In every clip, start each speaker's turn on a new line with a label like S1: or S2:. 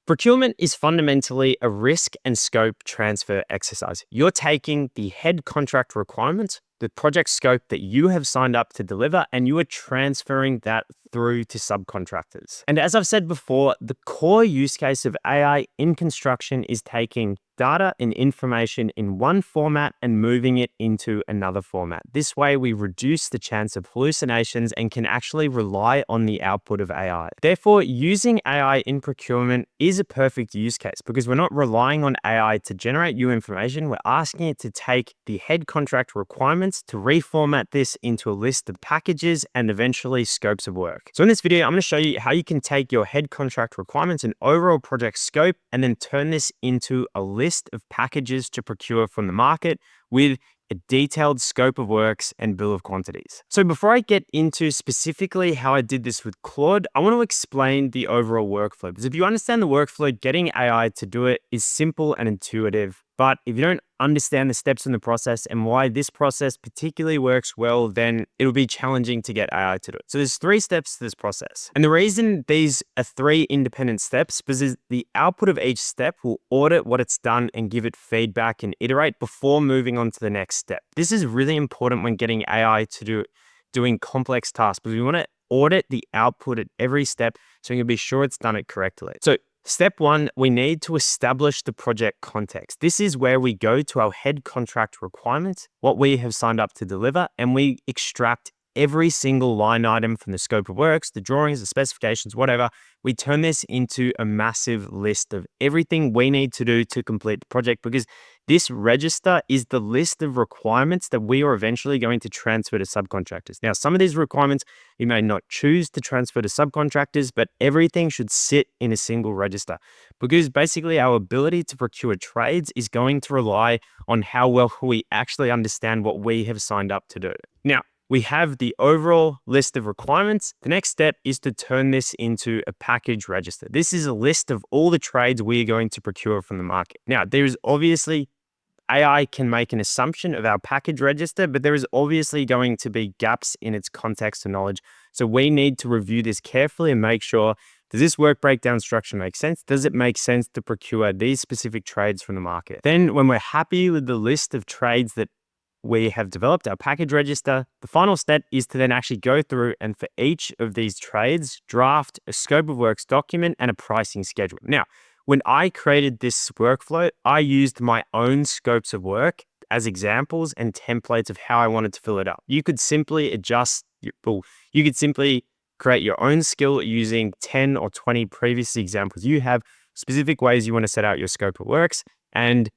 S1: Procurement is fundamentally a risk and scope transfer exercise. You're taking the head contract requirements, the project scope that you have signed up to deliver, and you are transferring that through to subcontractors. And as I've said before, the core use case of AI in construction is taking data and information in one format and moving it into another format. This way, we reduce the chance of hallucinations and can actually rely on the output of AI. Therefore, using AI in procurement is a perfect use case because we're not relying on AI to generate new information. We're asking it to take the head contract requirements to reformat this into a list of packages and eventually scopes of work. So in this video, I'm going to show you how you can take your head contract requirements and overall project scope and then turn this into a list of packages to procure from the market with a detailed scope of works and bill of quantities. So before I get into specifically how I did this with Claude, I want to explain the overall workflow. Because if you understand the workflow, getting AI to do it is simple and intuitive. But if you don't understand the steps in the process and why this process particularly works well, then it'll be challenging to get AI to do it. So there's 3 steps to this process. And the reason these are 3 independent steps is the output of each step will audit what it's done and give it feedback and iterate before moving on to the next step. This is really important when getting AI to doing complex tasks because we want to audit the output at every step so you can be sure it's done it correctly. So step 1, we need to establish the project context. This is where we go to our head contract requirements, what we have signed up to deliver, and we extract every single line item from the scope of works, the drawings, the specifications, whatever. We turn this into a massive list of everything we need to do to complete the project because this register is the list of requirements that we are eventually going to transfer to subcontractors. Now, some of these requirements you may not choose to transfer to subcontractors, but everything should sit in a single register because basically our ability to procure trades is going to rely on how well we actually understand what we have signed up to do. Now, we have the overall list of requirements. The next step is to turn this into a package register. This is a list of all the trades we are going to procure from the market. Now, there is obviously AI can make an assumption of our package register, but there is obviously going to be gaps in its context and knowledge. So we need to review this carefully and make sure, does this work breakdown structure make sense? Does it make sense to procure these specific trades from the market? Then when we're happy with the list of trades that we have developed, our package register, the final step is to then actually go through and for each of these trades, draft a scope of works document and a pricing schedule. Now, when I created this workflow, I used my own scopes of work as examples and templates of how I wanted to fill it up. You could simply you could simply create your own skill using 10 or 20 previous examples. You have specific ways you want to set out your scope of works and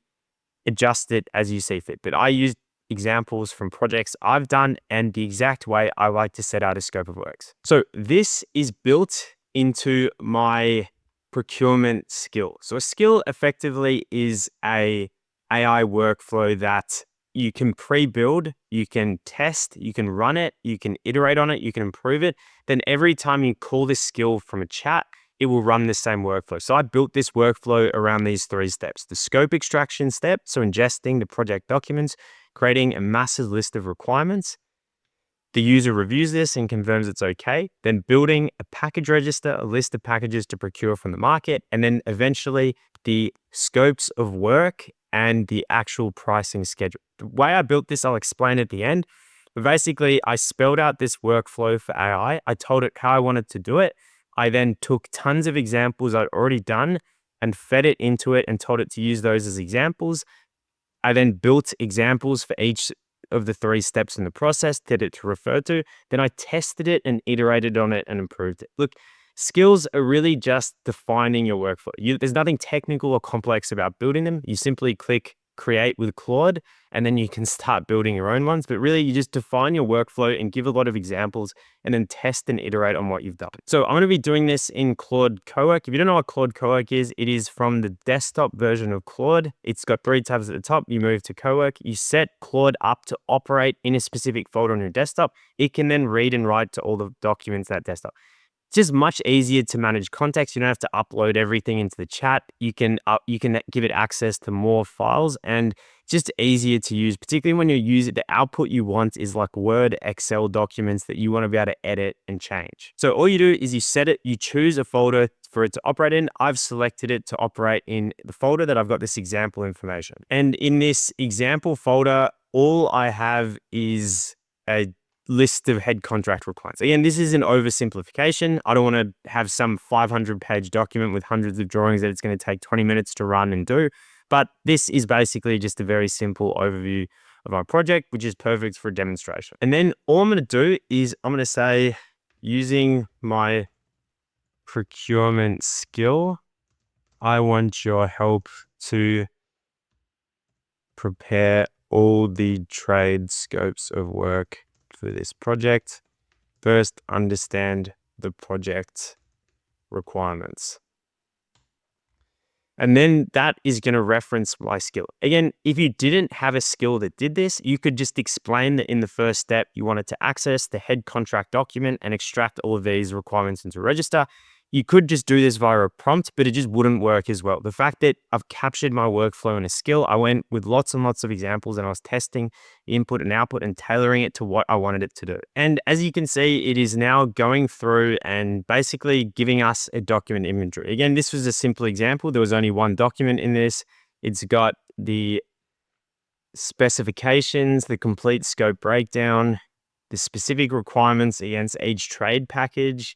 S1: adjust it as you see fit. But I used examples from projects I've done and the exact way I like to set out a scope of works. So this is built into my procurement skill. So a skill effectively is a AI workflow that you can pre-build, you can test, you can run it, you can iterate on it, you can improve it. Then every time you call this skill from a chat, it will run the same workflow. So I built this workflow around these 3 steps. The scope extraction step, so ingesting the project documents, creating a massive list of requirements. The user reviews this and confirms it's okay. Then building a package register, a list of packages to procure from the market, and then eventually the scopes of work and the actual pricing schedule. The way I built this, I'll explain at the end. But basically, I spelled out this workflow for AI. I told it how I wanted to do it. I then took tons of examples I'd already done and fed it into it and told it to use those as examples. I then built examples for each of the 3 steps in the process, did it to refer to. Then I tested it and iterated on it and improved it. Look, skills are really just defining your workflow. There's nothing technical or complex about building them. You simply click create with Claude, and then you can start building your own ones. But really, you just define your workflow and give a lot of examples and then test and iterate on what you've done. So I'm going to be doing this in Claude Cowork. If you don't know what Claude Cowork is, it is from the desktop version of Claude. It's got 3 tabs at the top. You move to Cowork. You set Claude up to operate in a specific folder on your desktop. It can then read and write to all the documents in that desktop. It's just much easier to manage context. You don't have to upload everything into the chat. You can give it access to more files and just easier to use, particularly when you use it. The output you want is like Word, Excel documents that you want to be able to edit and change. So all you do is you set it, you choose a folder for it to operate in, I've selected it to operate in the folder that I've got this example information. And in this example folder, all I have is a list of head contract requirements. Again, this is an oversimplification. I don't want to have some 500-page document with hundreds of drawings that it's going to take 20 minutes to run and do. But this is basically just a very simple overview of our project, which is perfect for a demonstration. And then all I'm going to do is I'm going to say, using my procurement skill, I want your help to prepare all the trade scopes of work for this project. First, understand the project requirements. And then that is going to reference my skill. Again, if you didn't have a skill that did this, you could just explain that in the first step, you wanted to access the head contract document and extract all of these requirements into a register. You could just do this via a prompt, but it just wouldn't work as well. The fact that I've captured my workflow in a skill, I went with lots and lots of examples and I was testing input and output and tailoring it to what I wanted it to do. And as you can see, it is now going through and basically giving us a document inventory. Again, this was a simple example. There was only one document in this. It's got the specifications, the complete scope breakdown, the specific requirements against each trade package,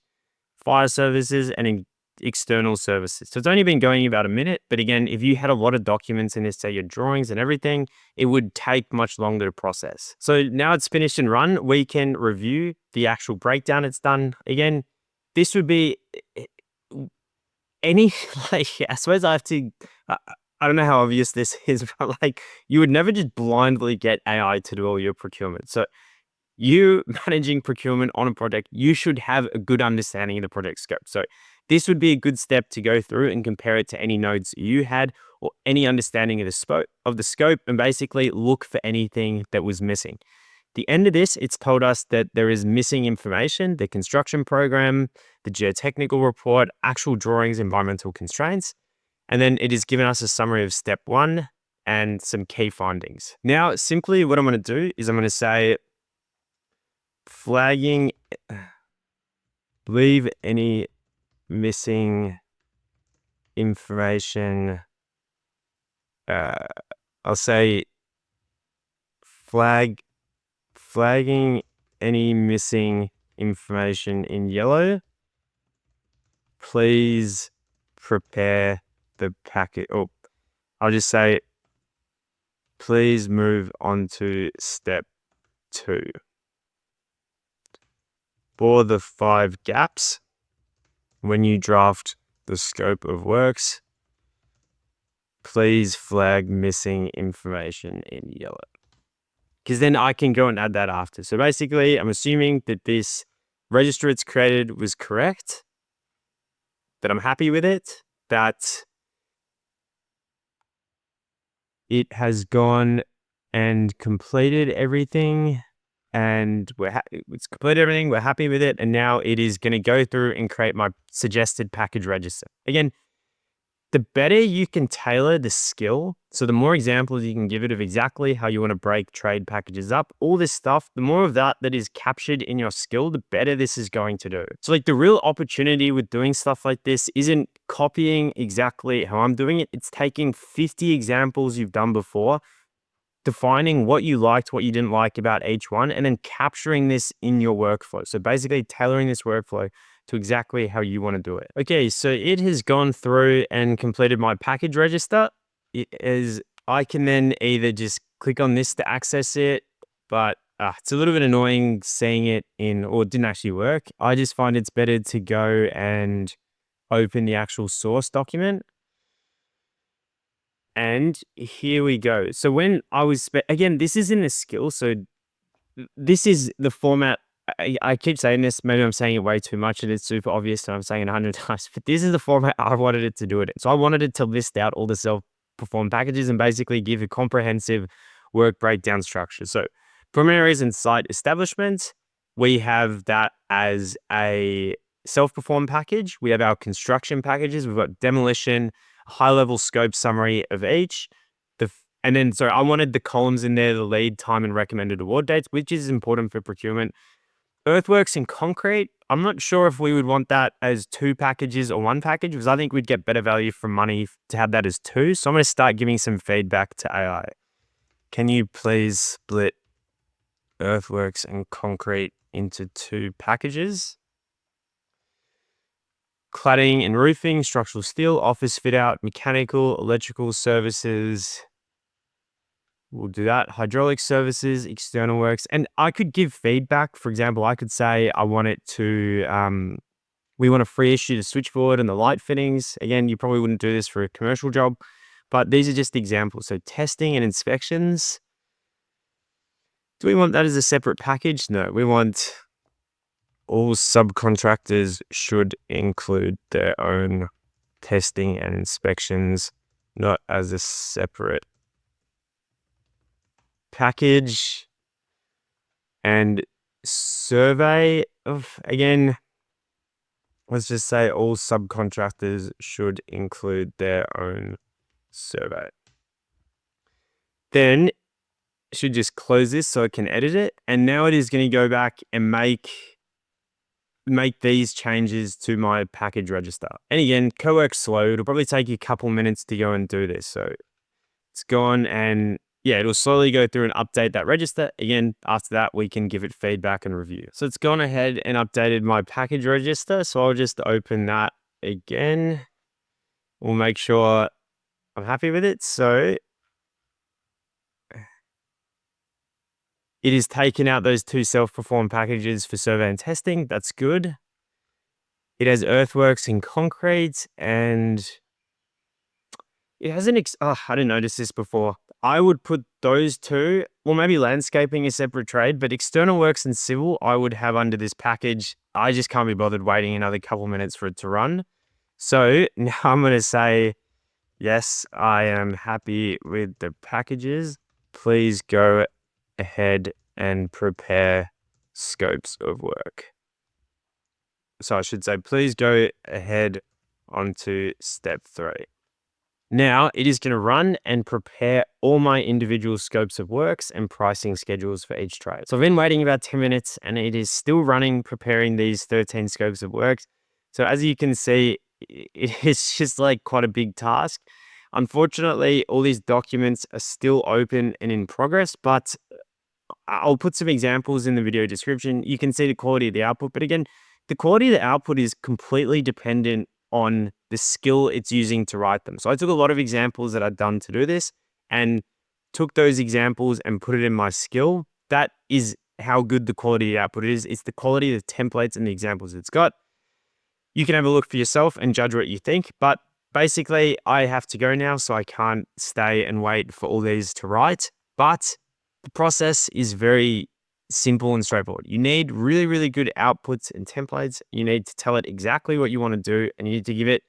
S1: fire services, and external services. So it's only been going about a minute, but again, if you had a lot of documents in this, say your drawings and everything, it would take much longer to process. So now it's finished and run, we can review the actual breakdown it's done. Again, this would be any, like, I suppose I have to, I don't know how obvious this is, but like, you would never just blindly get AI to do all your procurement. So you managing procurement on a project, you should have a good understanding of the project scope. So this would be a good step to go through and compare it to any nodes you had or any understanding of the scope and basically look for anything that was missing. The end of this, it's told us that there is missing information, the construction program, the geotechnical report, actual drawings, environmental constraints, and then it has given us a summary of step 1 and some key findings. Now, simply what I'm going to do is I'm going to say, flagging, leave any missing information. I'll say flagging any missing information in yellow. Please prepare the packet. Oh, I'll just say, please move on to step 2. For the 5 gaps, when you draft the scope of works, please flag missing information in yellow. Because then I can go and add that after. So basically, I'm assuming that this register it's created was correct, that I'm happy with it, that it has gone and completed everything, and it's completed everything, we're happy with it, and now it is going to go through and create my suggested package register. Again, the better you can tailor the skill, so the more examples you can give it of exactly how you want to break trade packages up, all this stuff, the more of that is captured in your skill, the better this is going to do. So like the real opportunity with doing stuff like this isn't copying exactly how I'm doing it. It's taking 50 examples you've done before, defining what you liked, what you didn't like about each one, and then capturing this in your workflow. So basically tailoring this workflow to exactly how you want to do it. Okay, so it has gone through and completed my package register. I can then either just click on this to access it, but it's a little bit annoying seeing it or it didn't actually work. I just find it's better to go and open the actual source document. And here we go. So when I was, again, this is in a skill. So this is the format. I keep saying this, maybe I'm saying it way too much and it's super obvious and I'm saying it 100 times, but this is the format I wanted it to do it in. So I wanted it to list out all the self-performed packages and basically give a comprehensive work breakdown structure. So primaries and site establishment, we have that as a self-performed package. We have our construction packages. We've got demolition, high-level scope summary of each. And then, so I wanted the columns in there, the lead time and recommended award dates, which is important for procurement. Earthworks and concrete, I'm not sure if we would want that as 2 packages or 1 package, because I think we'd get better value for money to have that as 2. So I'm going to start giving some feedback to AI. Can you please split earthworks and concrete into 2 packages? Cladding and roofing, structural steel, office fit out, mechanical, electrical services. We'll do that. Hydraulic services, external works. And I could give feedback. For example, I could say I want it to, we want a free issue to switchboard and the light fittings. Again, you probably wouldn't do this for a commercial job, but these are just examples. So testing and inspections. Do we want that as a separate package? No, we want all subcontractors should include their own testing and inspections, not as a separate package. And survey of, again, let's just say all subcontractors should include their own survey. Then should just close this so I can edit it. And now it is going to go back and make these changes to my package register. And again, Cowork's slow. It'll probably take you a couple minutes to go and do this. So it's gone, and yeah, it'll slowly go through and update that register. Again, after that, we can give it feedback and review. So it's gone ahead and updated my package register. So I'll just open that again. We'll make sure I'm happy with it. So it is taking out those 2 self-performed packages for survey and testing. That's good. It has earthworks and concrete, and it has I didn't notice this before. I would put those 2, well, maybe landscaping is separate trade, but external works and civil, I would have under this package. I just can't be bothered waiting another couple minutes for it to run. So now I'm going to say, yes, I am happy with the packages. Please go ahead and prepare scopes of work. So I should say, please go ahead onto step 3. Now it is going to run and prepare all my individual scopes of works and pricing schedules for each trade. So I've been waiting about 10 minutes and it is still running, preparing these 13 scopes of works. So as you can see, it's just like quite a big task. Unfortunately, all these documents are still open and in progress, but I'll put some examples in the video description. You can see the quality of the output, but again, the quality of the output is completely dependent on the skill it's using to write them. So I took a lot of examples that I'd done to do this and took those examples and put it in my skill. That is how good the quality of the output is. It's the quality of the templates and the examples it's got. You can have a look for yourself and judge what you think, but basically I have to go now, so I can't stay and wait for all these to write. But the process is very simple and straightforward. You need really, really good outputs and templates. You need to tell it exactly what you want to do, and you need to give it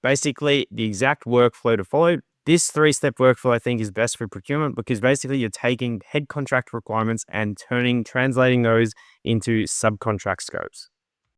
S1: basically the exact workflow to follow. This 3-step workflow, I think, is best for procurement because basically you're taking head contract requirements and translating those into subcontract scopes.